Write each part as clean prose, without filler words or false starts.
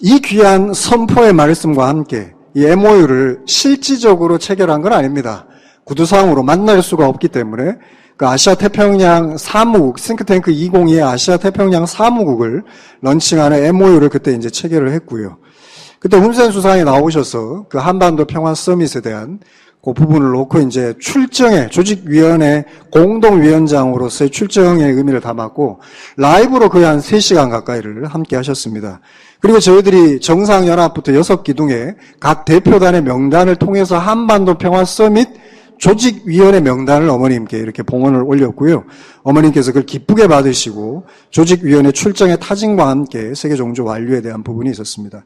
이 귀한 선포의 말씀과 함께 이 MOU를 실질적으로 체결한 건 아닙니다. 구두상으로 만날 수가 없기 때문에 그 아시아 태평양 사무국, 싱크탱크 202의 아시아 태평양 사무국을 런칭하는 MOU를 그때 이제 체결을 했고요. 그때 훈센 수상이 나오셔서 그 한반도 평화 서밋에 대한 그 부분을 놓고 이제 출정의 조직위원회 공동위원장으로서의 출정의 의미를 담았고 라이브로 거의 한 3시간 가까이를 함께 하셨습니다. 그리고 저희들이 정상연합부터 6기둥의 각 대표단의 명단을 통해서 한반도 평화 서밋 조직위원회 명단을 어머님께 이렇게 봉헌을 올렸고요. 어머님께서 그걸 기쁘게 받으시고 조직위원회 출정의 타진과 함께 세계종교 완료에 대한 부분이 있었습니다.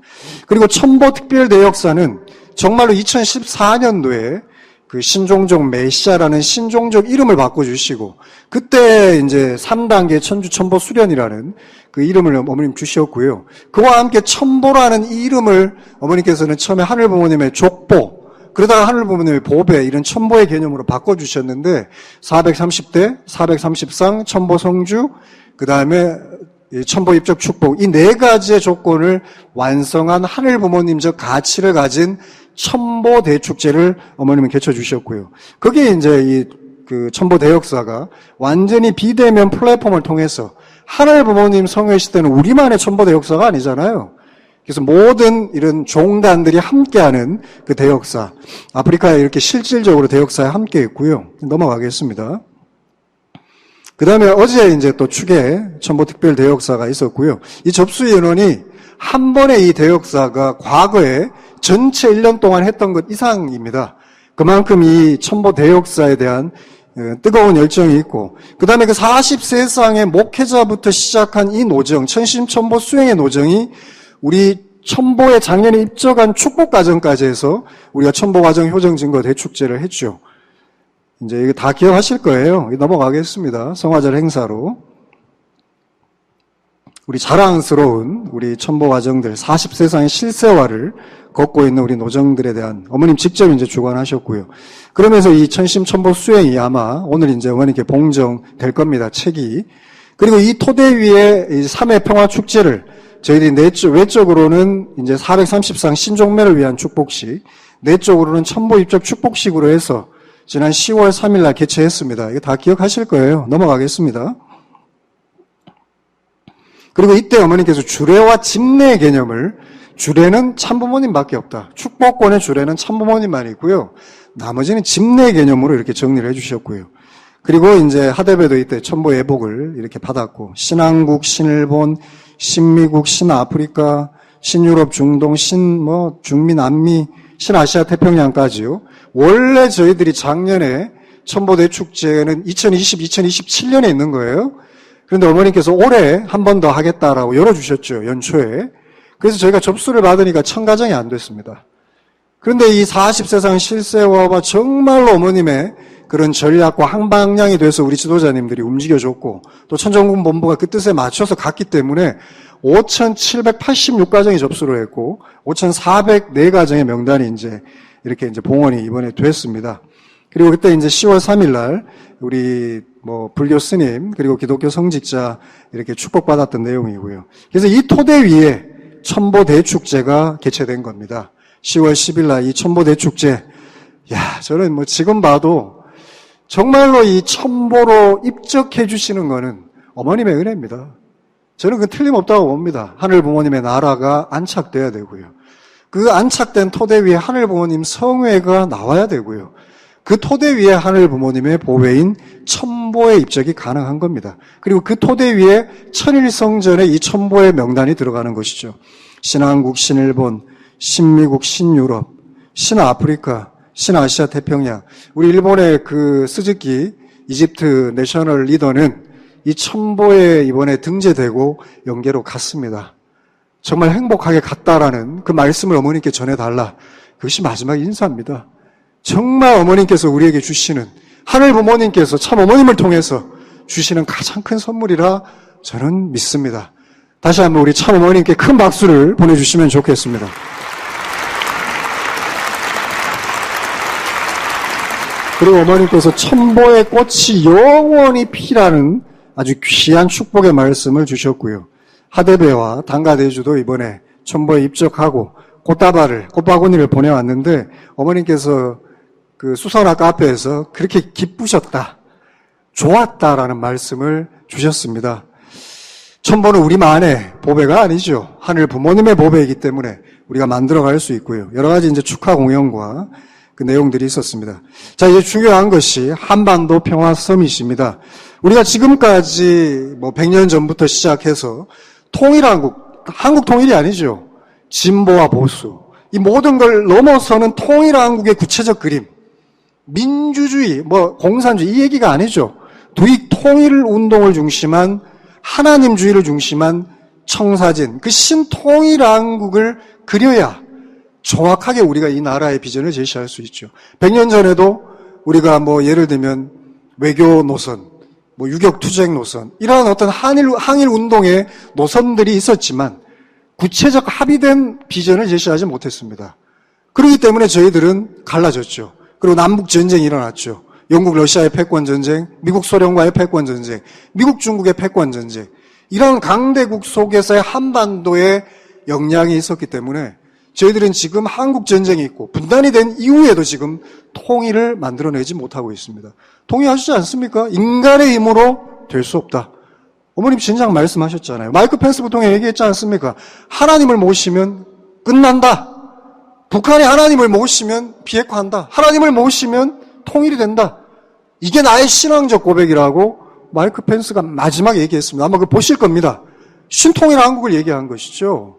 그리고 첨보특별대역사는 정말로 2014년도에 그 신종족 메시아라는 신종족 이름을 바꿔주시고 그때 이제 3단계 천주 첨보 수련이라는 그 이름을 어머님 주셨고요. 그와 함께 첨보라는 이 이름을 어머니께서는 처음에 하늘부모님의 족보 그러다가 하늘부모님의 보배 이런 첨보의 개념으로 바꿔주셨는데 430대, 430상, 첨보성주 그 다음에 첨보 입적 축복 이 4가지의 조건을 완성한 하늘부모님적 가치를 가진 첨보 대축제를 어머님은 개쳐주셨고요. 거기에 이제 그 첨보 대역사가 완전히 비대면 플랫폼을 통해서 하늘부모님 성회 시대는 우리만의 첨보 대역사가 아니잖아요. 그래서 모든 이런 종단들이 함께하는 그 대역사, 아프리카에 이렇게 실질적으로 대역사에 함께 있고요. 넘어가겠습니다. 그 다음에 어제 이제 또 축에 첨보 특별 대역사가 있었고요. 이 접수 인원이 한 번에 이 대역사가 과거에 전체 1년 동안 했던 것 이상입니다. 그만큼 이 첨보 대역사에 대한 뜨거운 열정이 있고, 그 다음에 그 43쌍의 목회자부터 시작한 이 노정, 천심첨보 수행의 노정이 우리 첨보에 작년에 입적한 축복 과정까지 해서 우리가 첨보 과정 효정 증거 대축제를 했죠. 이제 이거 다 기억하실 거예요. 넘어가겠습니다. 성화절 행사로. 우리 자랑스러운 우리 첨보 과정들 40세상의 실세화를 걷고 있는 우리 노정들에 대한 어머님 직접 이제 주관하셨고요. 그러면서 이 천심첨보 수행이 아마 오늘 이제 어머님께 봉정될 겁니다. 책이. 그리고 이 토대 위에 이 3회 평화 축제를 저희들이 외적으로는 이제 430상 신종매를 위한 축복식, 내적으로는 첨보 입적 축복식으로 해서 지난 10월 3일 날 개최했습니다. 이거 다 기억하실 거예요. 넘어가겠습니다. 그리고 이때 어머니께서 주례와 집례 개념을 주례는 참부모님밖에 없다. 축복권의 주례는 참부모님만 있고요. 나머지는 집례 개념으로 이렇게 정리를 해주셨고요. 그리고 이제 하대배도 이때 첨보 예복을 이렇게 받았고 신한국, 신일본, 신미국, 신아프리카, 신유럽, 중동, 중미, 남미, 신아시아 태평양까지요. 원래 저희들이 작년에 첨보대축제는 2020, 2027년에 있는 거예요. 그런데 어머니께서 올해 한 번 더 하겠다라고 열어주셨죠. 연초에. 그래서 저희가 접수를 받으니까 1000가정이 안 됐습니다. 그런데 이 40세상 실세화가 정말로 어머님의 그런 전략과 항방향이 돼서 우리 지도자님들이 움직여줬고 또 천정군본부가 그 뜻에 맞춰서 갔기 때문에 5,786가정이 접수를 했고 5,404가정의 명단이 이제 이렇게 이제 봉헌이 이번에 됐습니다. 그리고 그때 이제 10월 3일 날 우리 불교 스님 그리고 기독교 성직자 이렇게 축복받았던 내용이고요. 그래서 이 토대 위에 첨보 대축제가 개최된 겁니다. 10월 10일 날 이 첨보 대축제, 저는 지금 봐도 정말로 이 첨보로 입적해 주시는 거는 어머님의 은혜입니다. 저는 그건 틀림없다고 봅니다. 하늘 부모님의 나라가 안착돼야 되고요. 그 안착된 토대 위에 하늘 부모님 성회가 나와야 되고요. 그 토대 위에 하늘 부모님의 보배인 첨보의 입적이 가능한 겁니다. 그리고 그 토대 위에 천일성전에 이 첨보의 명단이 들어가는 것이죠. 신한국, 신일본, 신미국, 신유럽, 신아프리카, 신아시아 태평양. 우리 일본의 그 스즈키 이집트 내셔널 리더는 이 첨보에 이번에 등재되고 영계로 갔습니다. 정말 행복하게 갔다라는 그 말씀을 어머님께 전해달라. 그것이 마지막 인사입니다. 정말 어머님께서 우리에게 주시는 하늘 부모님께서 참 어머님을 통해서 주시는 가장 큰 선물이라 저는 믿습니다. 다시 한번 우리 참 어머님께 큰 박수를 보내주시면 좋겠습니다. 그리고 어머님께서 첨보의 꽃이 영원히 피라는 아주 귀한 축복의 말씀을 주셨고요. 하대배와 단가대주도 이번에 첨보에 입적하고 꽃바구니를 보내왔는데 어머님께서 그 수선화 카페에서 그렇게 기쁘셨다, 좋았다라는 말씀을 주셨습니다. 첨보는 우리만의 보배가 아니죠. 하늘 부모님의 보배이기 때문에 우리가 만들어갈 수 있고요. 여러 가지 이제 축하 공연과 그 내용들이 있었습니다. 자, 이제 중요한 것이 한반도 평화 서밋입니다. 우리가 지금까지 100년 전부터 시작해서 한국 통일이 아니죠. 진보와 보수. 이 모든 걸 넘어서는 통일한국의 구체적 그림. 민주주의, 공산주의 이 얘기가 아니죠. 두익 통일 운동을 중심한 하나님주의를 중심한 청사진, 그 신통일한국을 그려야 정확하게 우리가 이 나라의 비전을 제시할 수 있죠. 100년 전에도 우리가 예를 들면 외교 노선, 유격투쟁 노선, 이러한 어떤 항일 운동의 노선들이 있었지만 구체적 합의된 비전을 제시하지 못했습니다. 그렇기 때문에 저희들은 갈라졌죠. 그리고 남북전쟁이 일어났죠. 영국 러시아의 패권전쟁, 미국 소련과의 패권전쟁, 미국 중국의 패권전쟁, 이런 강대국 속에서의 한반도의 역량이 있었기 때문에 저희들은 지금 한국전쟁이 있고 분단이 된 이후에도 지금 통일을 만들어내지 못하고 있습니다. 동의하시지 않습니까? 인간의 힘으로 될 수 없다. 어머님 진작 말씀하셨잖아요. 마이크 펜스 부통령 얘기했지 않습니까? 하나님을 모시면 끝난다. 북한이 하나님을 모시면 비핵화한다. 하나님을 모시면 통일이 된다. 이게 나의 신앙적 고백이라고 마이크 펜스가 마지막에 얘기했습니다. 아마 그거 보실 겁니다. 신통일 한국을 얘기한 것이죠.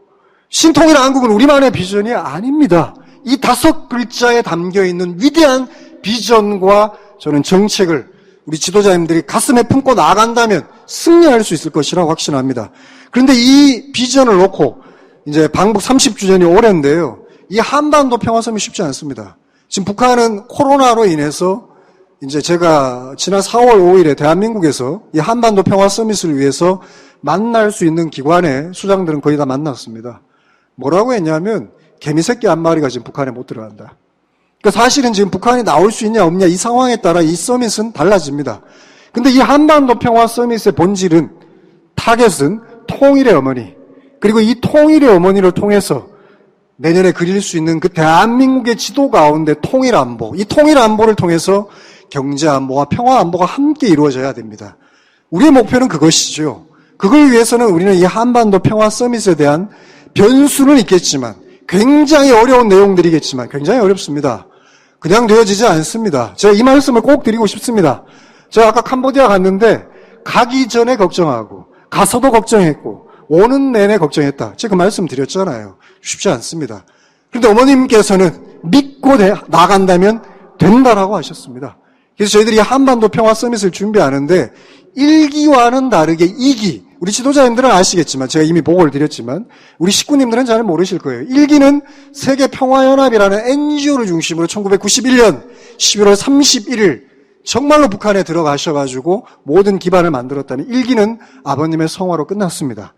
신통일 한국은 우리만의 비전이 아닙니다. 이 5글자에 담겨있는 위대한 비전과 저는 정책을 우리 지도자님들이 가슴에 품고 나아간다면 승리할 수 있을 것이라고 확신합니다. 그런데 이 비전을 놓고 이제 방북 30주년이 올해인데요. 이 한반도 평화섬이 쉽지 않습니다. 지금 북한은 코로나로 인해서 이제 제가 지난 4월 5일에 대한민국에서 이 한반도 평화 서밋을 위해서 만날 수 있는 기관의 수장들은 거의 다 만났습니다. 뭐라고 했냐면 개미새끼 한 마리가 지금 북한에 못 들어간다. 그러니까 사실은 지금 북한이 나올 수 있냐 없냐 이 상황에 따라 이 서밋은 달라집니다. 근데 이 한반도 평화 서밋의 본질은, 타겟은 통일의 어머니, 그리고 이 통일의 어머니를 통해서 내년에 그릴 수 있는 그 대한민국의 지도 가운데 통일 안보, 이 통일 안보를 통해서 경제 안보와 평화 안보가 함께 이루어져야 됩니다. 우리의 목표는 그것이죠. 그걸 위해서는 우리는 이 한반도 평화 서밋에 대한 변수는 있겠지만, 굉장히 어려운 내용들이겠지만 굉장히 어렵습니다. 그냥 되어지지 않습니다. 제가 이 말씀을 꼭 드리고 싶습니다. 제가 아까 캄보디아 갔는데 가기 전에 걱정하고 가서도 걱정했고 오는 내내 걱정했다. 제가 그 말씀 드렸잖아요. 쉽지 않습니다. 그런데 어머님께서는 믿고 나간다면 된다라고 하셨습니다. 그래서 저희들이 한반도 평화 서밋을 준비하는데 1기와는 다르게 2기, 우리 지도자님들은 아시겠지만 제가 이미 보고를 드렸지만 우리 식구님들은 잘 모르실 거예요. 1기는 세계평화연합이라는 NGO를 중심으로 1991년 11월 31일 정말로 북한에 들어가셔가지고 모든 기반을 만들었다는 1기는 아버님의 성화로 끝났습니다.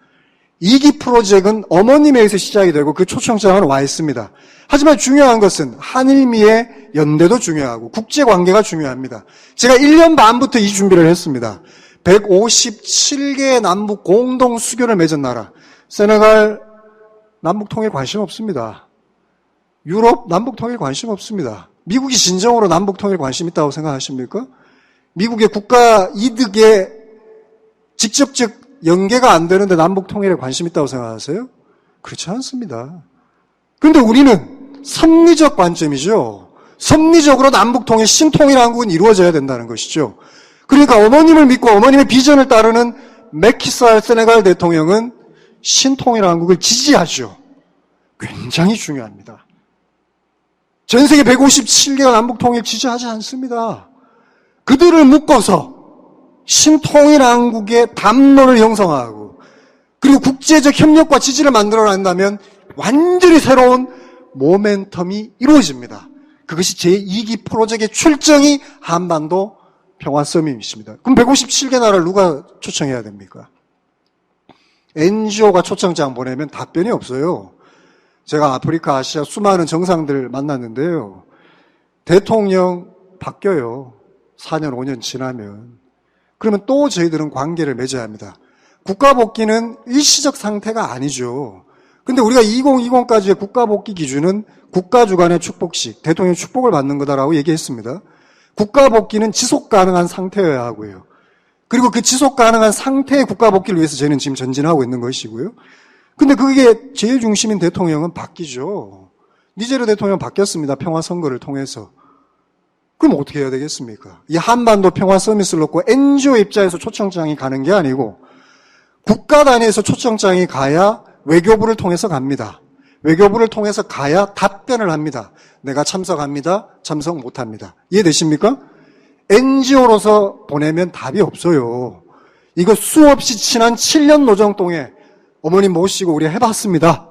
2기 프로젝트는 어머님에서 시작이 되고 그 초청장은 와 있습니다. 하지만 중요한 것은 한일미의 연대도 중요하고 국제관계가 중요합니다. 제가 1년 반부터 이 준비를 했습니다. 157개의 남북 공동 수교를 맺은 나라. 세네갈 남북 통일 관심 없습니다. 유럽 남북 통일 관심 없습니다. 미국이 진정으로 남북 통일 관심 있다고 생각하십니까? 미국의 국가 이득에 직접적 연계가 안 되는데 남북 통일에 관심 있다고 생각하세요? 그렇지 않습니다. 그런데 우리는 섭리적 관점이죠. 섭리적으로 남북 통일, 신통일 한국은 이루어져야 된다는 것이죠. 그러니까 어머님을 믿고 어머님의 비전을 따르는 매키살 세네갈 대통령은 신통일 한국을 지지하죠. 굉장히 중요합니다. 전 세계 157개가 남북 통일 지지하지 않습니다. 그들을 묶어서 신통일 한국의 담론을 형성하고 그리고 국제적 협력과 지지를 만들어낸다면 완전히 새로운 모멘텀이 이루어집니다. 그것이 제2기 프로젝트의 출정이 한반도 평화 서밋입니다. 그럼 157개 나라를 누가 초청해야 됩니까? NGO가 초청장 보내면 답변이 없어요. 제가 아프리카, 아시아 수많은 정상들 만났는데요. 대통령 바뀌어요. 4년, 5년 지나면. 그러면 또 저희들은 관계를 맺어야 합니다. 국가 복귀는 일시적 상태가 아니죠. 근데 우리가 2020까지의 국가복귀 기준은 국가주관의 축복식, 대통령의 축복을 받는 거다라고 얘기했습니다. 국가복귀는 지속 가능한 상태여야 하고요. 그리고 그 지속 가능한 상태의 국가복귀를 위해서 저희는 지금 전진하고 있는 것이고요. 근데 그게 제일 중심인 대통령은 바뀌죠. 니제르 대통령 바뀌었습니다. 평화선거를 통해서. 그럼 어떻게 해야 되겠습니까? 이 한반도 평화 서밋을 놓고 NGO 입장에서 초청장이 가는 게 아니고 국가 단위에서 초청장이 가야 외교부를 통해서 갑니다. 외교부를 통해서 가야 답변을 합니다. 내가 참석합니다. 참석 못합니다. 이해되십니까? NGO로서 보내면 답이 없어요. 이거 수없이 지난 7년 노정동에 어머님 모시고 우리 해봤습니다.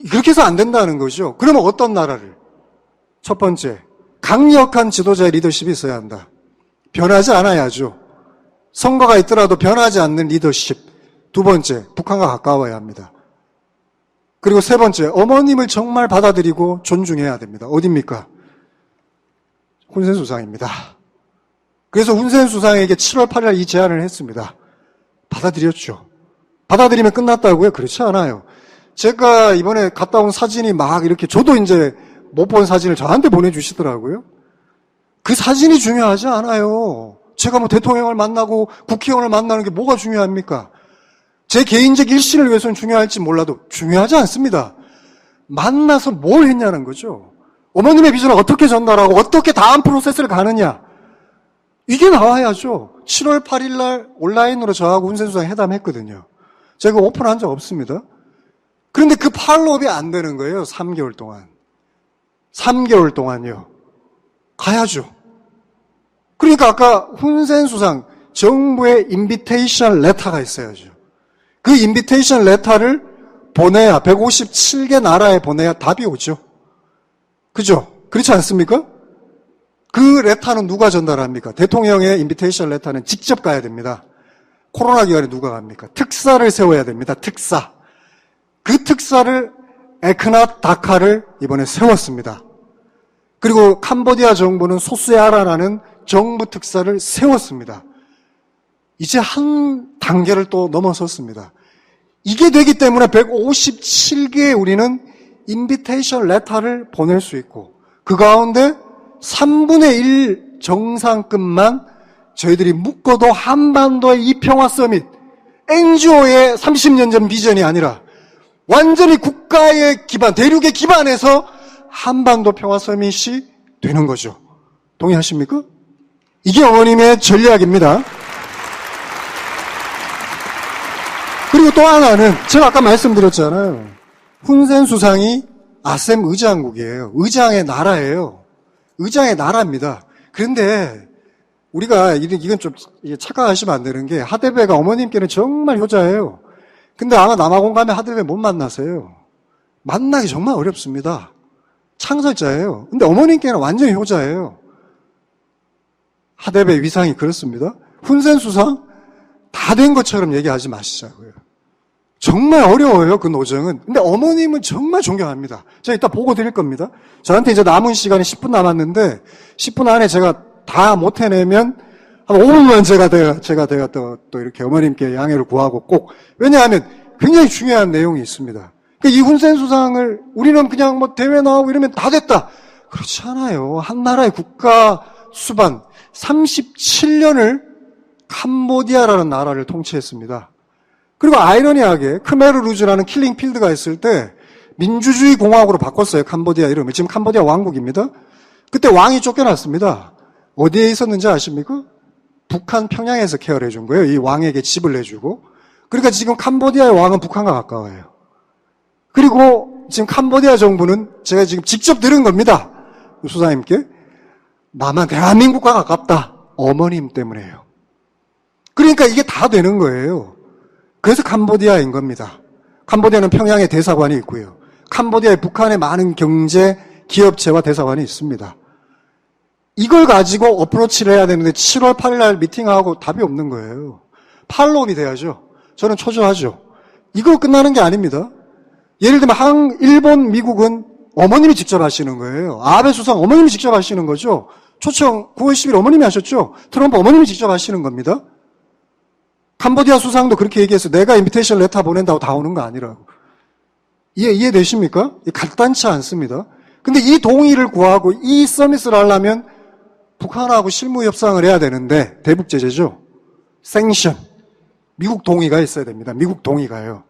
그렇게 해서 안 된다는 거죠. 그러면 어떤 나라를? 첫 번째, 강력한 지도자의 리더십이 있어야 한다. 변하지 않아야죠. 선거가 있더라도 변하지 않는 리더십. 두 번째, 북한과 가까워야 합니다. 그리고 세 번째, 어머님을 정말 받아들이고 존중해야 됩니다. 어딥니까? 훈센 수상입니다. 그래서 훈센 수상에게 7월 8일 이 제안을 했습니다. 받아들였죠. 받아들이면 끝났다고요? 그렇지 않아요. 제가 이번에 갔다 온 사진이 막 이렇게 저도 이제 못 본 사진을 저한테 보내주시더라고요. 그 사진이 중요하지 않아요. 제가 뭐 대통령을 만나고 국회의원을 만나는 게 뭐가 중요합니까? 제 개인적 일신을 위해서는 중요할지 몰라도 중요하지 않습니다. 만나서 뭘 했냐는 거죠. 어머님의 비전을 어떻게 전달하고 어떻게 다음 프로세스를 가느냐. 이게 나와야죠. 7월 8일 날 온라인으로 저하고 훈센 수상 회담했거든요. 제가 오픈한 적 없습니다. 그런데 그 팔로업이 안 되는 거예요. 3개월 동안. 3개월 동안요. 가야죠. 그러니까 아까 훈센 수상 정부의 인비테이션 레터가 있어야죠. 그 인비테이션 레터를 보내야 157개 나라에 보내야 답이 오죠. 그죠? 그렇지 않습니까? 그 레터는 누가 전달합니까? 대통령의 인비테이션 레터는 직접 가야 됩니다. 코로나 기간에 누가 갑니까? 특사를 세워야 됩니다. 특사. 그 특사를 에크낫 다카를 이번에 세웠습니다. 그리고 캄보디아 정부는 소스야라라는 정부 특사를 세웠습니다. 이제 한 단계를 또 넘어섰습니다. 이게 되기 때문에 157개의 우리는 인비테이션 레터를 보낼 수 있고 그 가운데 3분의 1 정상급만 저희들이 묶어도 한반도의 이 평화 서밋 NGO의 30년 전 비전이 아니라 완전히 국가의 기반, 대륙의 기반에서 한반도 평화 서밋이 되는 거죠. 동의하십니까? 이게 어머님의 전략입니다. 그리고 또 하나는 제가 아까 말씀드렸잖아요. 훈센 수상이 아셈 의장국이에요. 의장의 나라예요. 의장의 나라입니다. 그런데 우리가 이건 좀 착각하시면 안 되는 게 하대배가 어머님께는 정말 효자예요. 근데 아마 남아공 가면 하대배 못 만나세요. 만나기 정말 어렵습니다. 창설자예요. 근데 어머님께는 완전히 효자예요. 하대배 위상이 그렇습니다. 훈센 수상 다 된 것처럼 얘기하지 마시자고요. 정말 어려워요, 그 노정은. 근데 어머님은 정말 존경합니다. 제가 이따 보고 드릴 겁니다. 저한테 이제 남은 시간이 10분 남았는데 10분 안에 제가 다 못 해내면 한 5분만 제가 또 이렇게 어머님께 양해를 구하고 꼭, 왜냐하면 굉장히 중요한 내용이 있습니다. 이 훈센 수상을 우리는 그냥 뭐 대회 나오고 이러면 다 됐다. 그렇지 않아요. 한 나라의 국가 수반 37년을 캄보디아라는 나라를 통치했습니다. 그리고 아이러니하게 크메르루즈라는 킬링 필드가 있을 때 민주주의 공화국으로 바꿨어요. 캄보디아 이름을. 지금 캄보디아 왕국입니다. 그때 왕이 쫓겨났습니다. 어디에 있었는지 아십니까? 북한 평양에서 케어를 해준 거예요. 이 왕에게 집을 내주고. 그러니까 지금 캄보디아의 왕은 북한과 가까워요. 그리고 지금 캄보디아 정부는 제가 지금 직접 들은 겁니다. 수사님께. 나만 대한민국과 가깝다. 어머님 때문에요. 그러니까 이게 다 되는 거예요. 그래서 캄보디아인 겁니다. 캄보디아는 평양에 대사관이 있고요. 캄보디아에 북한의 많은 경제, 기업체와 대사관이 있습니다. 이걸 가지고 어프로치를 해야 되는데 7월 8일 날 미팅하고 답이 없는 거예요. 팔로업이 돼야죠. 저는 초조하죠. 이거 끝나는 게 아닙니다. 예를 들면 일본, 미국은 어머님이 직접 하시는 거예요. 아베 수상 어머님이 직접 하시는 거죠. 초청 9월 10일 어머님이 하셨죠. 트럼프 어머님이 직접 하시는 겁니다. 캄보디아 수상도 그렇게 얘기해서 내가 인비테이션 레터 보낸다고 다 오는 거 아니라고. 이해되십니까? 간단치 않습니다. 근데 이 동의를 구하고 이 서밋을 하려면 북한하고 실무 협상을 해야 되는데, 대북 제재죠. 생션. 미국 동의가 있어야 됩니다. 미국 동의가요.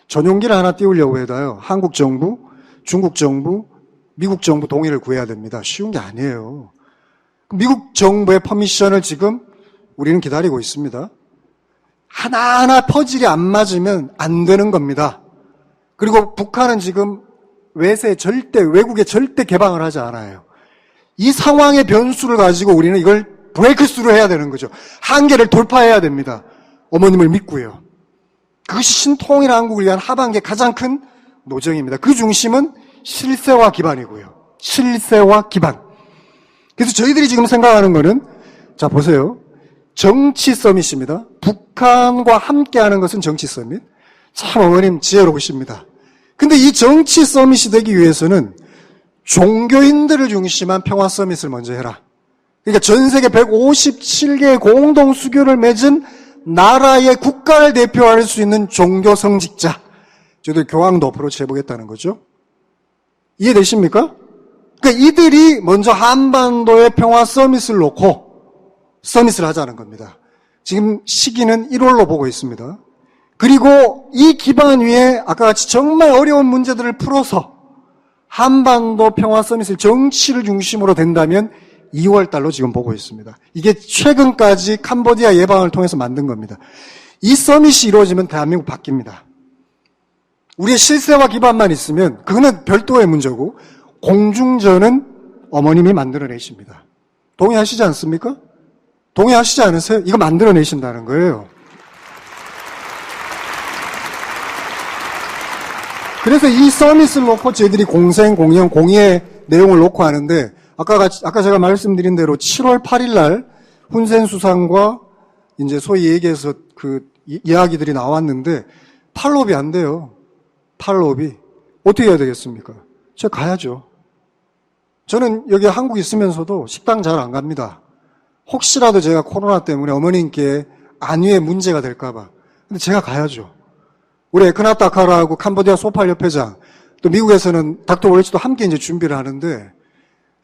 전용기를 하나 띄우려고 해도요, 한국 정부, 중국 정부, 미국 정부 동의를 구해야 됩니다. 쉬운 게 아니에요. 미국 정부의 퍼미션을 지금 우리는 기다리고 있습니다. 하나하나 퍼즐이 안 맞으면 안 되는 겁니다. 그리고 북한은 지금 외국에 절대 개방을 하지 않아요. 이 상황의 변수를 가지고 우리는 이걸 브레이크스루 해야 되는 거죠. 한계를 돌파해야 됩니다. 어머님을 믿고요. 그것이 신통일 한국을 위한 하반기의 가장 큰 노정입니다. 그 중심은 실세와 기반이고요. 실세와 기반. 그래서 저희들이 지금 생각하는 거는, 자, 보세요. 정치 서밋입니다. 북한과 함께 하는 것은 정치 서밋. 참 어머님 지혜로우십니다. 근데 이 정치 서밋이 되기 위해서는 종교인들을 중심한 평화 서밋을 먼저 해라. 그러니까 전 세계 157개의 공동 수교를 맺은 나라의 국가를 대표할 수 있는 종교 성직자. 저희들 교황도 어프로치 해보겠다는 거죠. 이해되십니까? 그러니까 이들이 먼저 한반도의 평화 서밋을 놓고 서밋을 하자는 겁니다. 지금 시기는 1월로 보고 있습니다. 그리고 이 기반 위에 아까 같이 정말 어려운 문제들을 풀어서 한반도 평화 서밋을 정치를 중심으로 된다면 2월 달로 지금 보고 있습니다. 이게 최근까지 캄보디아 예방을 통해서 만든 겁니다. 이 서밋이 이루어지면 대한민국 바뀝니다. 우리의 실세와 기반만 있으면 그거는 별도의 문제고 공중전은 어머님이 만들어내십니다. 동의하시지 않습니까? 동의하시지 않으세요? 이거 만들어내신다는 거예요. 그래서 이 서밋을 놓고 저희들이 공생, 공연, 공의의 내용을 놓고 하는데 아까 제가 말씀드린 대로 7월 8일 날 훈센 수상과 이제 소위 얘기해서 그 이야기들이 나왔는데 팔로비 안 돼요. 팔로비. 어떻게 해야 되겠습니까? 제가 가야죠. 저는 여기 한국 있으면서도 식당 잘 안 갑니다. 혹시라도 제가 코로나 때문에 어머님께 안위에 문제가 될까봐. 근데 제가 가야죠. 우리 에크나타카라하고 캄보디아 소팔 협회장, 또 미국에서는 닥터 월치도 함께 이제 준비를 하는데,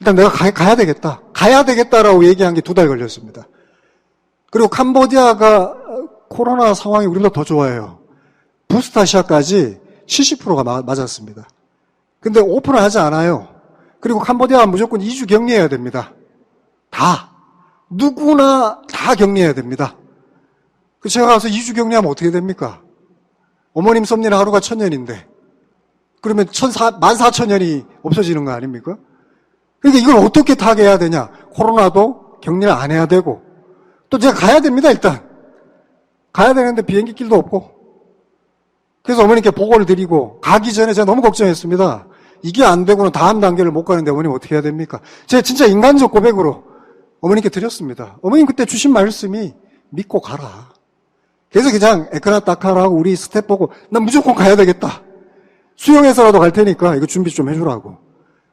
일단 내가 가야 되겠다. 가야 되겠다라고 얘기한 게 2달 걸렸습니다. 그리고 캄보디아가 코로나 상황이 우리보다 더 좋아요. 부스타샷까지 70%가 맞았습니다. 근데 오픈을 하지 않아요. 그리고 캄보디아는 무조건 2주 격리해야 됩니다. 다. 누구나 다 격리해야 됩니다. 제가 가서 2주 격리하면 어떻게 됩니까? 어머님 섭리는 하루가 1000년인데 그러면 14,000년이 없어지는 거 아닙니까? 그러니까 이걸 어떻게 타개해야 되냐? 코로나도 격리를 안 해야 되고 또 제가 가야 됩니다. 일단 가야 되는데 비행기 길도 없고 그래서 어머님께 보고를 드리고 가기 전에 제가 너무 걱정했습니다. 이게 안 되고는 다음 단계를 못 가는데 어머님 어떻게 해야 됩니까? 제가 진짜 인간적 고백으로 어머님께 드렸습니다. 어머님 그때 주신 말씀이 믿고 가라. 그래서 그냥 에크나타카라고 우리 스텝 보고 난 무조건 가야 되겠다. 수영해서라도 갈 테니까 이거 준비 좀 해주라고.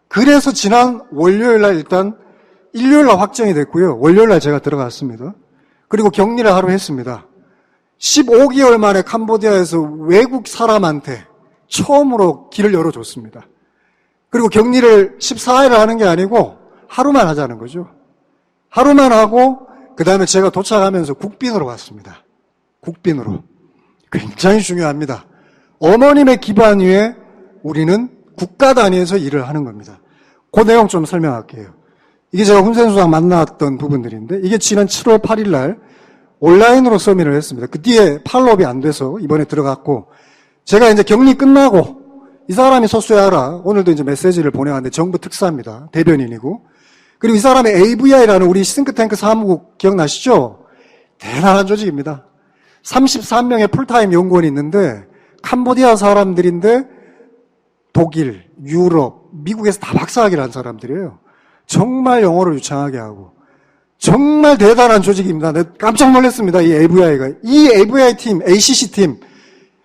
그래서 지난 월요일날 일단 일요일날 확정이 됐고요. 월요일날 제가 들어갔습니다. 그리고 격리를 하루 했습니다. 15개월 만에 캄보디아에서 외국 사람한테 처음으로 길을 열어줬습니다. 그리고 격리를 14일을 하는 게 아니고 하루만 하자는 거죠. 하루만 하고 그 다음에 제가 도착하면서 국빈으로 갔습니다. 국빈으로. 굉장히 중요합니다. 어머님의 기반 위에 우리는 국가 단위에서 일을 하는 겁니다. 그 내용 좀 설명할게요. 이게 제가 훈센 수상 만났던 부분들인데 이게 지난 7월 8일 날 온라인으로 서밋을 했습니다. 그 뒤에 팔로업이 안 돼서 이번에 들어갔고 제가 이제 격리 끝나고 이 사람이 서수야라 오늘도 이제 메시지를 보내왔는데 정부 특사입니다. 대변인이고 그리고 이 사람의 AVI라는 우리 싱크탱크 사무국 기억나시죠? 대단한 조직입니다. 33명의 풀타임 연구원이 있는데 캄보디아 사람들인데 독일, 유럽, 미국에서 다 박사학위를 한 사람들이에요. 정말 영어를 유창하게 하고 정말 대단한 조직입니다. 내가 깜짝 놀랐습니다. 이 AVI가. 이 AVI 팀, ACC 팀,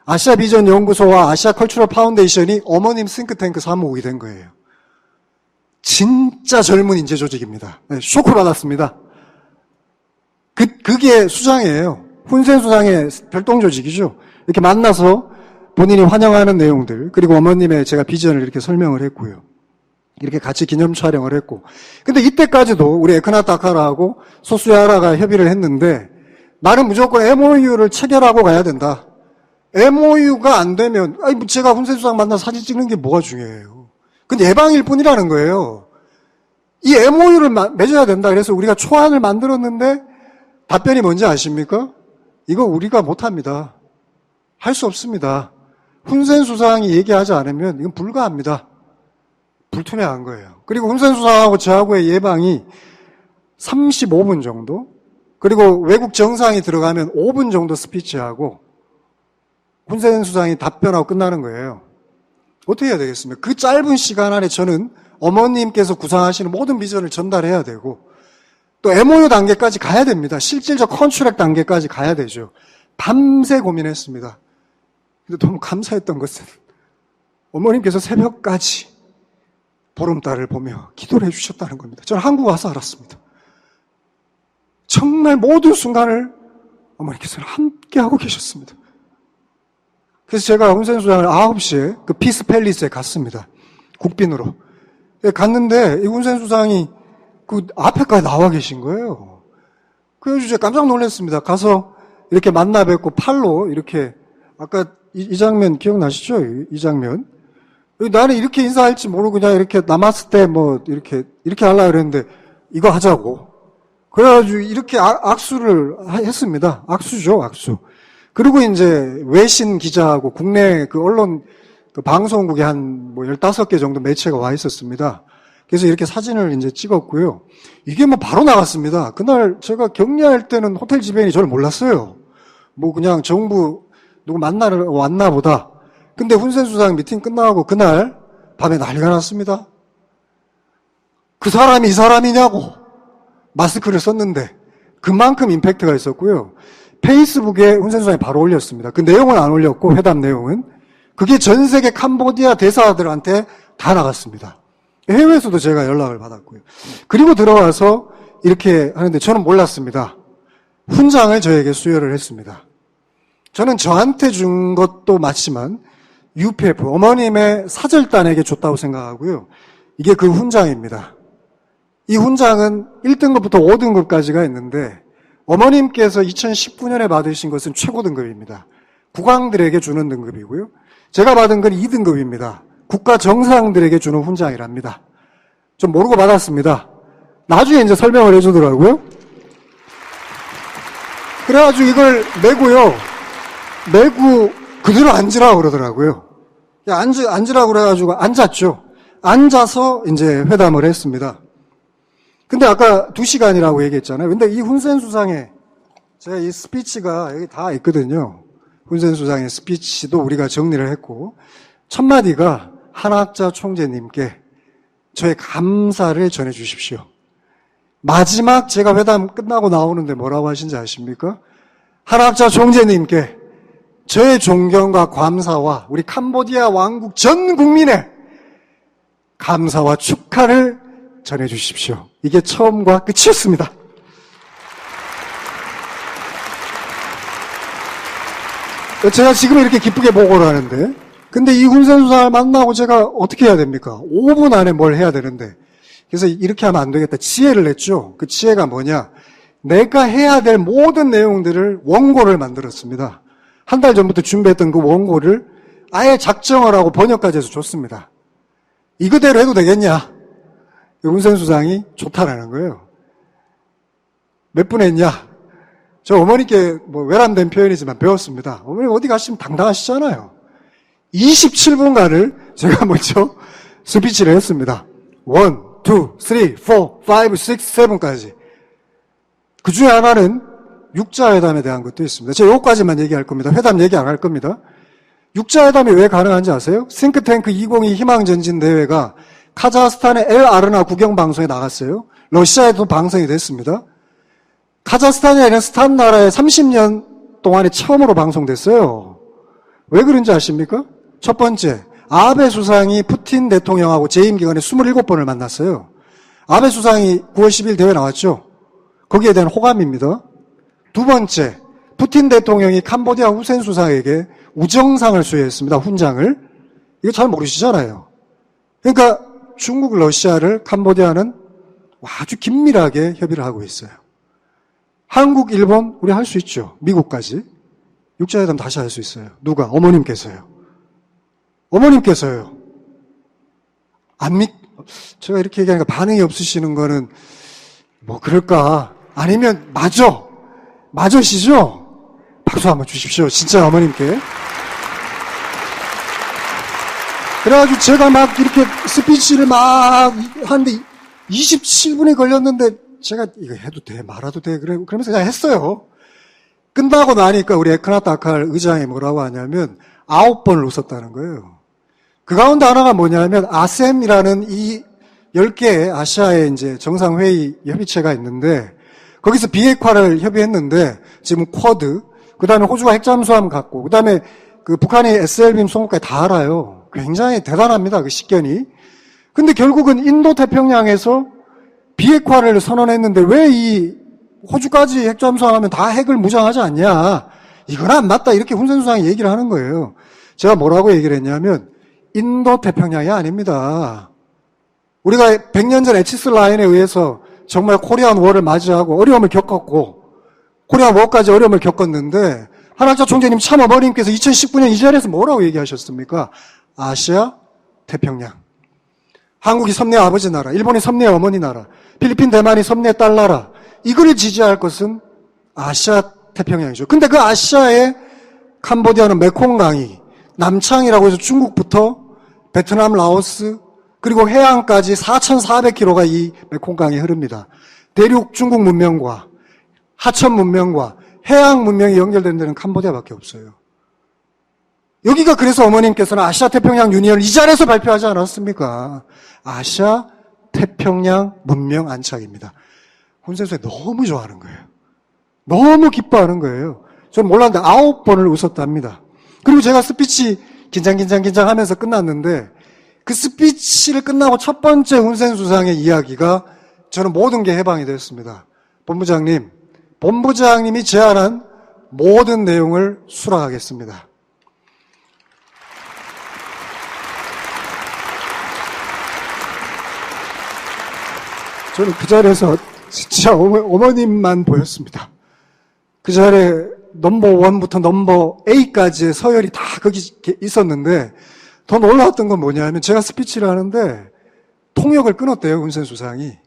아시아 비전 연구소와 아시아 컬처럴 파운데이션이 어머님 싱크탱크 사무국이 된 거예요. 진짜 젊은 인재 조직입니다. 네, 쇼크 받았습니다. 그게 수장이에요. 훈센 수상의 별동 조직이죠. 이렇게 만나서 본인이 환영하는 내용들, 그리고 어머님의 제가 비전을 이렇게 설명을 했고요. 이렇게 같이 기념 촬영을 했고. 근데 이때까지도 우리 에크나타카라하고 소수야라가 협의를 했는데 나는 무조건 MOU를 체결하고 가야 된다. MOU가 안 되면 제가 훈센 수상 만나 사진 찍는 게 뭐가 중요해요. 근데 예방일 뿐이라는 거예요. 이 MOU를 맺어야 된다. 그래서 우리가 초안을 만들었는데 답변이 뭔지 아십니까? 이거 우리가 못합니다. 할 수 없습니다. 훈센 수상이 얘기하지 않으면 이건 불가합니다. 불투명한 거예요. 그리고 훈센 수상하고 저하고의 예방이 35분 정도, 그리고 외국 정상이 들어가면 5분 정도 스피치하고 훈센 수상이 답변하고 끝나는 거예요. 어떻게 해야 되겠습니까? 그 짧은 시간 안에 저는 어머님께서 구상하시는 모든 비전을 전달해야 되고 또 MOU 단계까지 가야 됩니다. 실질적 컨트랙 단계까지 가야 되죠. 밤새 고민했습니다. 근데 너무 감사했던 것은 어머님께서 새벽까지 보름달을 보며 기도를 해주셨다는 겁니다. 저는 한국 와서 알았습니다. 정말 모든 순간을 어머니께서는 함께하고 계셨습니다. 그래서 제가 훈센 수상을 9시에 그 피스 팰리스에 갔습니다. 국빈으로. 갔는데 이 훈센 수상이 그 앞에까지 나와 계신 거예요. 그래서 제가 깜짝 놀랐습니다. 가서 이렇게 만나 뵙고 팔로 이렇게 아까 이 장면 기억나시죠? 이 장면. 나는 이렇게 인사할지 모르고 그냥 이렇게 남았을 때 뭐 이렇게 하려고 그랬는데 이거 하자고. 그래가지고 이렇게 악수를 했습니다. 악수죠, 악수. 그리고 이제 외신 기자하고 국내 그 언론 그 방송국에 한 뭐 15개 정도 매체가 와 있었습니다. 그래서 이렇게 사진을 이제 찍었고요. 이게 뭐 바로 나갔습니다. 그날 제가 격리할 때는 호텔 지배인이 저를 몰랐어요. 뭐 그냥 정부 누구 만나러 왔나 보다. 근데 훈센 수상 미팅 끝나고 그날 밤에 난리가 났습니다. 그 사람이 이 사람이냐고 마스크를 썼는데 그만큼 임팩트가 있었고요. 페이스북에 훈센 수상이 바로 올렸습니다. 그 내용은 안 올렸고 회담 내용은 그게 전 세계 캄보디아 대사들한테 다 나갔습니다. 해외에서도 제가 연락을 받았고요. 그리고 들어와서 이렇게 하는데 저는 몰랐습니다. 훈장을 저에게 수여를 했습니다. 저는 저한테 준 것도 맞지만 UPF, 어머님의 사절단에게 줬다고 생각하고요. 이게 그 훈장입니다. 이 훈장은 1등급부터 5등급까지가 있는데 어머님께서 2019년에 받으신 것은 최고 등급입니다. 국왕들에게 주는 등급이고요. 제가 받은 건 2등급입니다. 국가 정상들에게 주는 훈장이랍니다. 좀 모르고 받았습니다. 나중에 이제 설명을 해주더라고요. 그래가지고 이걸 메고 그대로 앉으라고 그러더라고요. 앉으라고 그래가지고 앉았죠. 앉아서 이제 회담을 했습니다. 근데 아까 2시간이라고 얘기했잖아요. 근데 이 훈센 수상의 제가 이 스피치가 여기 다 있거든요. 훈센 수상의 스피치도 우리가 정리를 했고 첫 마디가 한학자 총재님께 저의 감사를 전해 주십시오. 마지막 제가 회담 끝나고 나오는데 뭐라고 하신지 아십니까? 한학자 총재님께 저의 존경과 감사와 우리 캄보디아 왕국 전 국민의 감사와 축하를 전해 주십시오. 이게 처음과 끝이었습니다. 제가 지금 이렇게 기쁘게 보고를 하는데 근데 이 훈센 수상을 만나고 제가 어떻게 해야 됩니까? 5분 안에 뭘 해야 되는데 그래서 이렇게 하면 안 되겠다. 지혜를 냈죠. 그 지혜가 뭐냐? 내가 해야 될 모든 내용들을 원고를 만들었습니다. 한 달 전부터 준비했던 그 원고를 아예 작정을 하고 번역까지 해서 줬습니다. 이거대로 해도 되겠냐? 훈센 수상이 좋다라는 거예요. 몇 분 했냐? 저 어머니께 뭐 외람된 표현이지만 배웠습니다. 어머니 어디 가시면 당당하시잖아요. 27분간을 제가 먼저 스피치를 했습니다. 1, 2, 3, 4, 5, 6, 7까지. 그 중에 하나는 육자회담에 대한 것도 있습니다. 제가 요거까지만 얘기할 겁니다. 회담 얘기 안 할 겁니다. 육자회담이 왜 가능한지 아세요? 싱크탱크 2022 희망전진대회가 카자흐스탄의 엘 아르나 국영방송에 나갔어요. 러시아에도 방송이 됐습니다. 카자흐스탄이 아니라 스탄 나라에 30년 동안에 처음으로 방송됐어요. 왜 그런지 아십니까? 첫 번째, 아베 수상이 푸틴 대통령하고 재임 기간에 27번을 만났어요. 아베 수상이 9월 10일 대회 나왔죠. 거기에 대한 호감입니다. 두 번째, 푸틴 대통령이 캄보디아 훈센 수상에게 우정상을 수여했습니다. 훈장을. 이거 잘 모르시잖아요. 그러니까 중국, 러시아를 캄보디아는 아주 긴밀하게 협의를 하고 있어요. 한국, 일본 우리 할 수 있죠. 미국까지. 육자회담 다시 할 수 있어요. 누가? 어머님께서요. 어머님께서요. 제가 이렇게 얘기하니까 반응이 없으시는 거는 뭐 그럴까? 아니면 맞으시죠? 박수 한번 주십시오. 진짜 어머님께. 그래가지고 제가 막 이렇게 스피치를 막 하는데 27분이 걸렸는데 제가 이거 해도 돼? 말아도 돼? 그러면서 그냥 했어요. 끝나고 나니까 우리 에크나트 아칼 의장이 뭐라고 하냐면 9번을 웃었다는 거예요. 그 가운데 하나가 뭐냐면 아셈이라는 이 10개의 아시아의 이제 정상회의 협의체가 있는데 거기서 비핵화를 협의했는데 지금 쿼드, 그 다음에 호주가 핵잠수함 갖고, 그 다음에 그 북한이 SLBM 송업까지 다 알아요. 굉장히 대단합니다. 그 식견이. 근데 결국은 인도 태평양에서 비핵화를 선언했는데 왜 이 호주까지 핵잠수함 하면 다 핵을 무장하지 않냐. 이건 안 맞다. 이렇게 훈센 수상이 얘기를 하는 거예요. 제가 뭐라고 얘기를 했냐면 인도 태평양이 아닙니다. 우리가 100년 전 에치스 라인에 의해서 정말 코리안 워를 맞이하고 어려움을 겪었고 코리안 워까지 어려움을 겪었는데 한학자 총재님 참 어머님께서 2019년 이 자리에서 뭐라고 얘기하셨습니까? 아시아 태평양. 한국이 섬내 아버지 나라, 일본이 섬내 어머니 나라, 필리핀 대만이 섬내 딸 나라. 이걸 지지할 것은 아시아 태평양이죠. 근데 그 아시아의 캄보디아는 메콩강이 남창이라고 해서 중국부터 베트남, 라오스 그리고 해안까지 4,400km가 이 메콩강에 흐릅니다. 대륙 중국 문명과 하천 문명과 해양 문명이 연결된 데는 캄보디아밖에 없어요. 여기가 그래서 어머님께서는 아시아 태평양 유니언을 이 자리에서 발표하지 않았습니까? 아시아 태평양 문명 안착입니다. 훈센수에 너무 좋아하는 거예요. 너무 기뻐하는 거예요. 전 몰랐는데 9번을 웃었답니다. 그리고 제가 스피치 긴장 하면서 끝났는데 그 스피치를 끝나고 첫 번째 훈센 수상의 이야기가 저는 모든 게 해방이 됐습니다. 본부장님이 제안한 모든 내용을 수락하겠습니다. 저는 그 자리에서 진짜 어머님만 보였습니다. 그 자리에 넘버 1부터 넘버 8까지의 서열이 다 거기 있었는데 더 놀라웠던 건 뭐냐면 제가 스피치를 하는데 통역을 끊었대요, 훈센 수상이.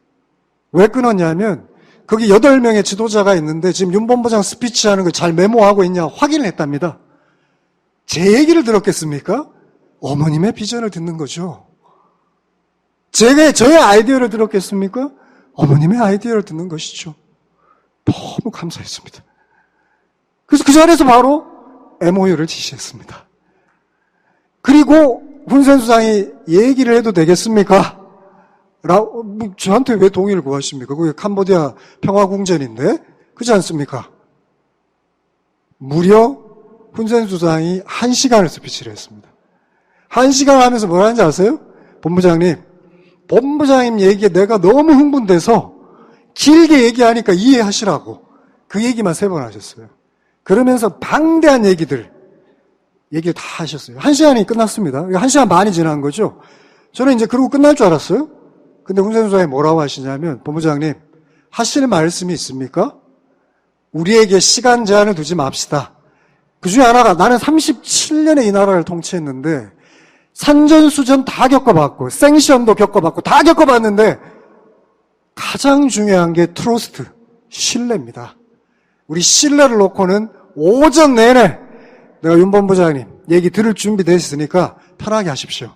왜 끊었냐면 거기 8명의 지도자가 있는데 지금 윤 본부장 스피치하는 걸 잘 메모하고 있냐 확인을 했답니다. 제 얘기를 들었겠습니까? 어머님의 비전을 듣는 거죠. 저의 아이디어를 들었겠습니까? 어머님의 아이디어를 듣는 것이죠. 너무 감사했습니다. 그래서 그 자리에서 바로 MOU를 지시했습니다. 그리고 훈센 수상이 얘기를 해도 되겠습니까? 저한테 왜 동의를 구하십니까? 그게 캄보디아 평화궁전인데 그렇지 않습니까? 무려 훈센 수상이 1시간을 스피치를 했습니다. 1시간 하면서 뭐라 하는지 아세요? 본부장님 얘기에 내가 너무 흥분돼서 길게 얘기하니까 이해하시라고 그 얘기만 3번 하셨어요. 그러면서 방대한 얘기를 다 하셨어요. 1시간이 끝났습니다. 1시간 반이 지난 거죠. 저는 이제 그러고 끝날 줄 알았어요. 근데 훈센 수상이 뭐라고 하시냐면 본부장님 하실 말씀이 있습니까? 우리에게 시간 제한을 두지 맙시다. 그 중에 하나가 나는 37년에 이 나라를 통치했는데 산전수전 다 겪어봤고 생시험도 겪어봤고 다 겪어봤는데 가장 중요한 게 트러스트, 신뢰입니다. 우리 신뢰를 놓고는 오전 내내 내가 윤 본부장님 얘기 들을 준비되어 있으니까 편하게 하십시오.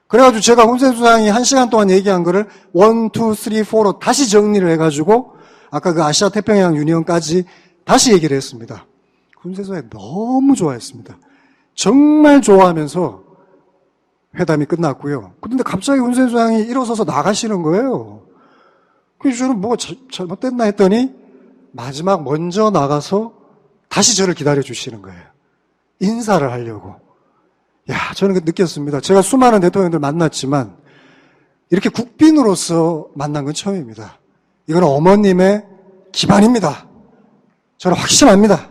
그래가지고 제가 훈센 수상이 1시간 동안 얘기한 거를 1, 2, 3, 4로 다시 정리를 해가지고 아까 그 아시아 태평양 유니언까지 다시 얘기를 했습니다. 훈센 수상이 너무 좋아했습니다. 정말 좋아하면서 회담이 끝났고요. 그런데 갑자기 훈센 수상이 일어서서 나가시는 거예요. 그래서 저는 뭐가 잘못됐나 했더니 마지막 먼저 나가서 다시 저를 기다려 주시는 거예요. 인사를 하려고. 저는 느꼈습니다. 제가 수많은 대통령들 만났지만 이렇게 국빈으로서 만난 건 처음입니다. 이건 어머님의 기반입니다. 저는 확신합니다.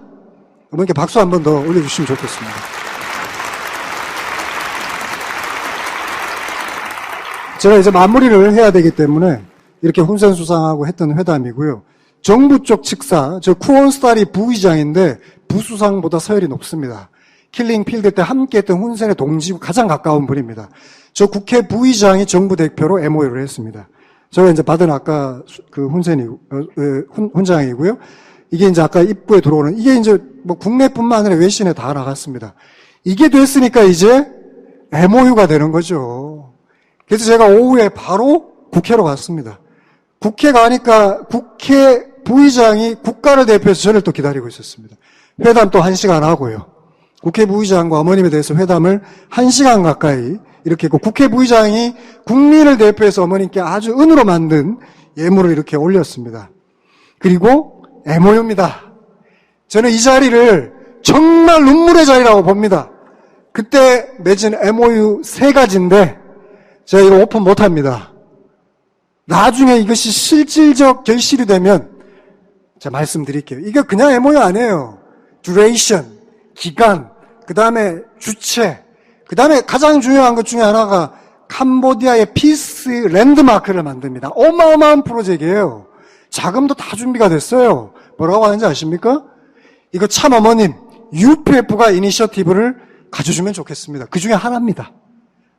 어머니께 박수 한 번 더 올려주시면 좋겠습니다. 제가 이제 마무리를 해야 되기 때문에 이렇게 훈센 수상하고 했던 회담이고요. 정부 쪽 측사, 저 쿠온스타리 부의장인데 부수상보다 서열이 높습니다. 킬링 필드 때 함께했던 훈센의 동지고 가장 가까운 분입니다. 저 국회 부의장이 정부 대표로 MOU를 했습니다. 제가 이제 받은 아까 그 훈장이고요. 이게 이제 아까 입구에 들어오는, 이게 이제 뭐 국내뿐만 아니라 외신에 다 나갔습니다. 이게 됐으니까 이제 MOU가 되는 거죠. 그래서 제가 오후에 바로 국회로 갔습니다. 국회 가니까 국회 부의장이 국가를 대표해서 저를 또 기다리고 있었습니다. 회담 또 1시간 하고요. 국회 부의장과 어머님에 대해서 회담을 1시간 가까이 이렇게 했고, 국회 부의장이 국민을 대표해서 어머님께 아주 은으로 만든 예물을 이렇게 올렸습니다. 그리고 MOU입니다. 저는 이 자리를 정말 눈물의 자리라고 봅니다. 그때 맺은 MOU 3가지인데 제가 이거 오픈 못합니다. 나중에 이것이 실질적 결실이 되면 제가 말씀드릴게요. 이게 그냥 MOU 아니에요. duration, 기간, 그 다음에 주체, 그 다음에 가장 중요한 것 중에 하나가 캄보디아의 피스 랜드마크를 만듭니다. 어마어마한 프로젝트예요. 자금도 다 준비가 됐어요. 뭐라고 하는지 아십니까? 이거 참 어머님, UPF가 이니셔티브를 가져주면 좋겠습니다. 그 중에 하나입니다.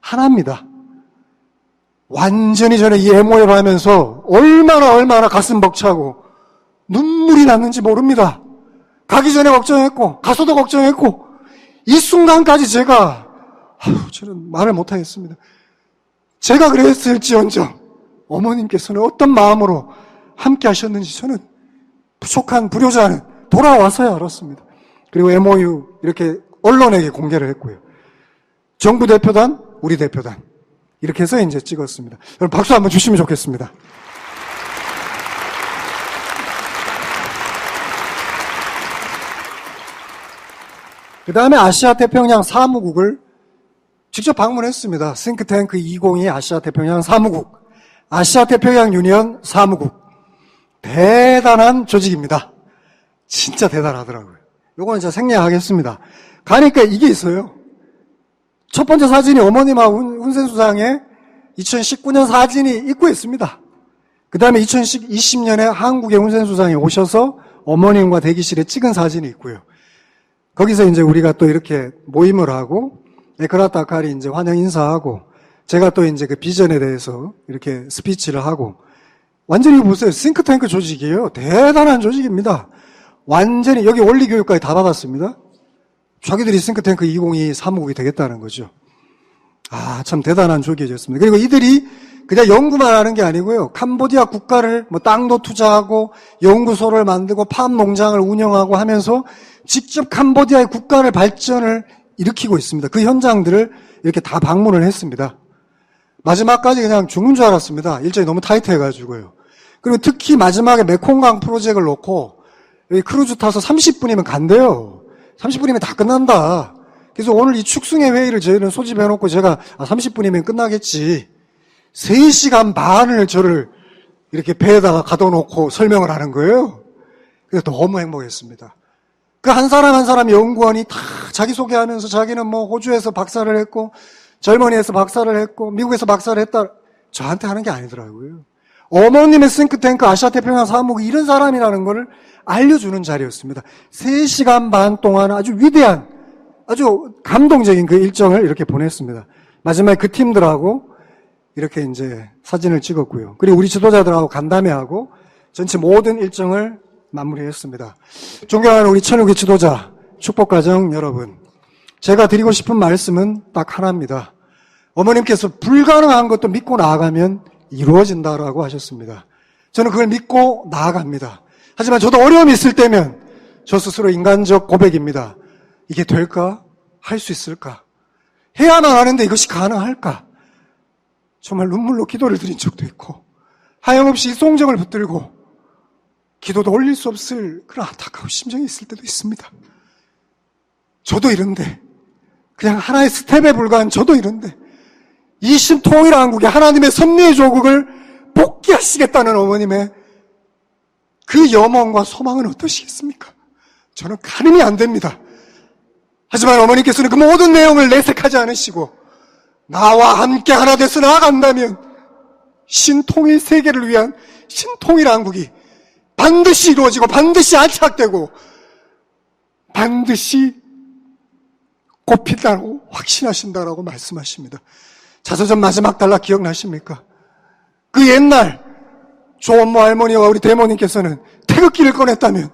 하나입니다. 완전히 저는 이 MOU를 하면서 얼마나 가슴 벅차고 눈물이 났는지 모릅니다. 가기 전에 걱정했고 가서도 걱정했고 이 순간까지 제가 저는 말을 못하겠습니다. 제가 그랬을지언정 어머님께서는 어떤 마음으로 함께 하셨는지 저는 부족한 불효자는 돌아와서야 알았습니다. 그리고 MOU 이렇게 언론에게 공개를 했고요. 정부 대표단, 우리 대표단 이렇게 해서 이제 찍었습니다. 여러분 박수 한번 주시면 좋겠습니다. 그 다음에 아시아 태평양 사무국을 직접 방문했습니다. 싱크탱크 2022 아시아 태평양 사무국, 아시아 태평양 유니언 사무국. 대단한 조직입니다. 진짜 대단하더라고요. 요거는 제가 생략하겠습니다. 가니까 이게 있어요. 첫 번째 사진이 어머님하고 훈센 수상의 2019년 사진이 입구에 있습니다. 그 다음에 2020년에 한국의 훈센 수상이 오셔서 어머님과 대기실에 찍은 사진이 있고요. 거기서 이제 우리가 또 이렇게 모임을 하고 에크라타 아칼이 이제 환영 인사하고 제가 또 이제 그 비전에 대해서 이렇게 스피치를 하고 완전히 이거 보세요. 싱크탱크 조직이에요. 대단한 조직입니다. 완전히 여기 원리교육까지 다 받았습니다. 자기들이 싱크탱크 2022 사무국이 되겠다는 거죠. 아, 참 대단한 조직이었습니다. 그리고 이들이 그냥 연구만 하는 게 아니고요. 캄보디아 국가를 뭐 땅도 투자하고 연구소를 만들고 팜 농장을 운영하고 하면서 직접 캄보디아의 국가를 발전을 일으키고 있습니다. 그 현장들을 이렇게 다 방문을 했습니다. 마지막까지 그냥 죽는 줄 알았습니다. 일정이 너무 타이트해가지고요. 그리고 특히 마지막에 메콩강 프로젝트를 놓고 여기 크루즈 타서 30분이면 간대요. 30분이면 다 끝난다. 그래서 오늘 이 축승회 회의를 저희는 소집해놓고 제가 30분이면 끝나겠지. 3시간 반을 저를 이렇게 배에다가 가둬놓고 설명을 하는 거예요. 그래서 너무 행복했습니다. 그 한 사람 한 사람 연구원이 다 자기소개하면서 자기는 뭐 호주에서 박사를 했고 젊은이에서 박사를 했고 미국에서 박사를 했다. 저한테 하는 게 아니더라고요. 어머님의 싱크탱크 아시아태평양 사무국이 이런 사람이라는 걸 알려주는 자리였습니다. 3시간 반 동안 아주 위대한 아주 감동적인 그 일정을 이렇게 보냈습니다. 마지막에 그 팀들하고 이렇게 이제 사진을 찍었고요. 그리고 우리 지도자들하고 간담회하고 전체 모든 일정을 마무리했습니다. 존경하는 우리 천우기 지도자, 축복가정 여러분, 제가 드리고 싶은 말씀은 딱 하나입니다. 어머님께서 불가능한 것도 믿고 나아가면 이루어진다라고 하셨습니다. 저는 그걸 믿고 나아갑니다. 하지만 저도 어려움이 있을 때면 저 스스로 인간적 고백입니다. 이게 될까? 할 수 있을까? 해야만 하는데 이것이 가능할까? 정말 눈물로 기도를 드린 적도 있고 하염없이 송정을 붙들고 기도도 올릴 수 없을 그런 안타까운 심정이 있을 때도 있습니다. 저도 이런데 그냥 하나의 스텝에 불과한 저도 이런데 이심통일 한국에 하나님의 섭리의 조국을 복귀하시겠다는 어머님의 그 염원과 소망은 어떠시겠습니까? 저는 가늠이 안 됩니다. 하지만 어머니께서는 그 모든 내용을 내색하지 않으시고 나와 함께 하나 돼서 나아간다면 신통일 세계를 위한 신통일 한국이 반드시 이루어지고 반드시 안착되고 반드시 꽃핀다고 확신하신다라고 말씀하십니다. 자서전 마지막 단락 기억나십니까? 그 옛날 조원모 할머니와 우리 대모님께서는 태극기를 꺼냈다면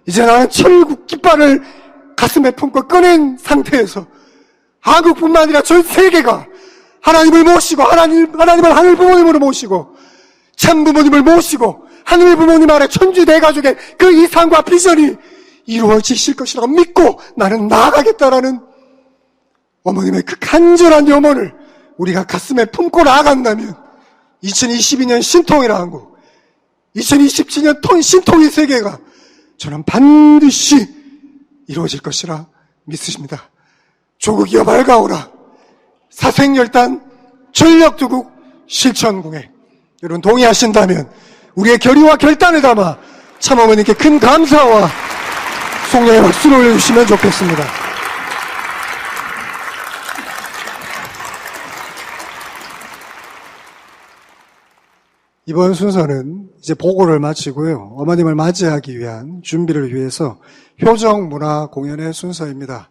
이제 나는 철국 깃발을 가슴에 품고 꺼낸 상태에서 한국뿐만 아니라 전 세계가 하나님을 모시고 하나님을 하늘 부모님으로 모시고 참 부모님을 모시고 하늘 부모님 아래 천주 대가족의 그 이상과 비전이 이루어지실 것이라고 믿고 나는 나아가겠다라는 어머님의 그 간절한 염원을 우리가 가슴에 품고 나아간다면 2022년 신통일 한국, 2027년 신통일 세계가 저는 반드시 이루어질 것이라 믿으십니다. 조국이여 밝아오라. 사생열단 전력두국 실천공회. 여러분 동의하신다면 우리의 결의와 결단을 담아 참어머니께 큰 감사와 송영의 박수를 올려주시면 좋겠습니다. 이번 순서는 이제 보고를 마치고요. 어머님을 맞이하기 위한 준비를 위해서 효정 문화 공연의 순서입니다.